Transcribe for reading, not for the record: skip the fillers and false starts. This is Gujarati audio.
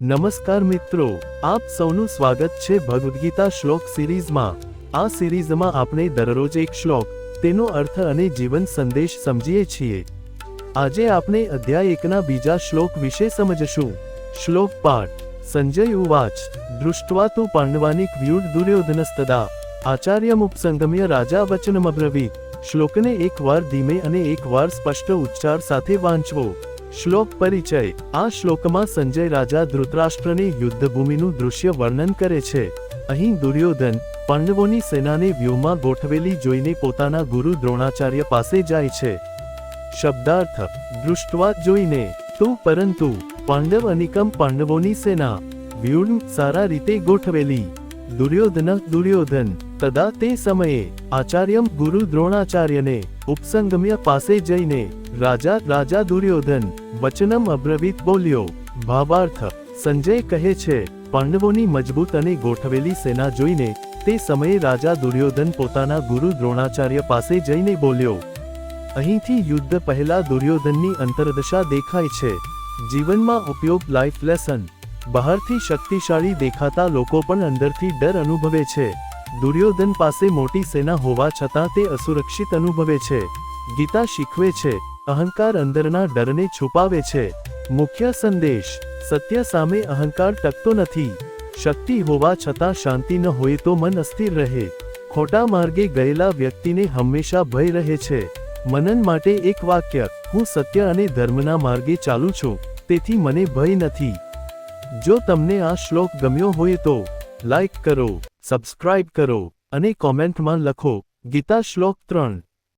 નમસ્કાર મિત્રો, આપ સૌનું સ્વાગત છે ભગવદ્ ગીતા શ્લોક સિરીઝમાં। આ સિરીઝમાં આપણે દરરોજ એક શ્લોક, તેનો અર્થ અને જીવન સંદેશ સમજીએ છીએ। આજે આપણે અધ્યાય 1ના બીજા શ્લોક વિશે સમજશું। શ્લોક પાઠ। સંજય ઉવાચ દૃષ્ટ્વા તુ પાંડવાનિક વ્યુઢ દુર્યોધનસ્તદા આચાર્યમુપસંગમ્ય રાજા વચનમબ્રવીત। શ્લોકને એકવાર ધીમે અને એકવાર સ્પષ્ટ ઉચ્ચાર સાથે વાંચવો। શ્લોક પરિચય। આ શ્લોકમાં સંજય રાજા ધૃતરાષ્ટ્રની યુદ્ધભૂમિનું દૃશ્ય વર્ણન કરે છે। અહીં દુર્યોધન પાંડવોની સેનાને વ્યૂહમાં ગોઠવેલી જોઈને પોતાના ગુરુ દ્રોણાચાર્ય પાસે જાય છે। શબ્દાર્થ। દૃષ્ટ્વા જોઈને, તુ પરંતુ, પાંડવ અનિકમ પાંડવોની સેના, વ્યૂઢ સારા રીતે ગોઠવેલી, દુર્યોધન તદા તે સમયે, આચાર્યમ ગુરુ દ્રોણાચાર્યને, ઉપસંગમ્ય પાસે જઈને, રાજા દુર્યોધન, વચનમ અબ્રવીત બોલ્યો। ભાવાર્થ। સંજય કહે છે, પાંડવોની મજબૂત અને ગોઠવેલી સેના જોઈને, તે સમયે રાજા દુર્યોધન પોતાના ગુરુ દ્રોણાચાર્ય પાસે જઈને બોલ્યો। અહીંથી યુદ્ધ પહેલા દુર્યોધનની અંતરદશા દેખાય છે। જીવનમાં ઉપયોગ લાઈફ લેસન। બહારથી શક્તિશાળી દેખાતા લોકો પણ અંદરથી ડર અનુભવે છે। દુર્યોધન પાસે મોટી સેના હોવા છતાં તે અસુરક્ષિત અનુભવે છે। ગીતા શીખવે છે, અહંકાર અંદરના ડરને છુપાવે છે। મુખ્ય સંદેશ। સત્ય સામે અહંકાર ટકતો નથી। શક્તિ હોવા છતાં શાંતિ ન હોય તો મન અસ્થિર રહે। ખોટા માર્ગે ગયેલા વ્યક્તિને હંમેશા ભય રહે છે। મનન માટે એક વાક્ય, હું સત્ય અને ધર્મના માર્ગે ચાલું છું, તેથી મને ભય નથી। જો તમને આ શ્લોક ગમ્યો હોય તો લાઈક કરો, સબસ્ક્રાઇબ કરો અને કોમેન્ટમાં લખો, ગીતા શ્લોક 3।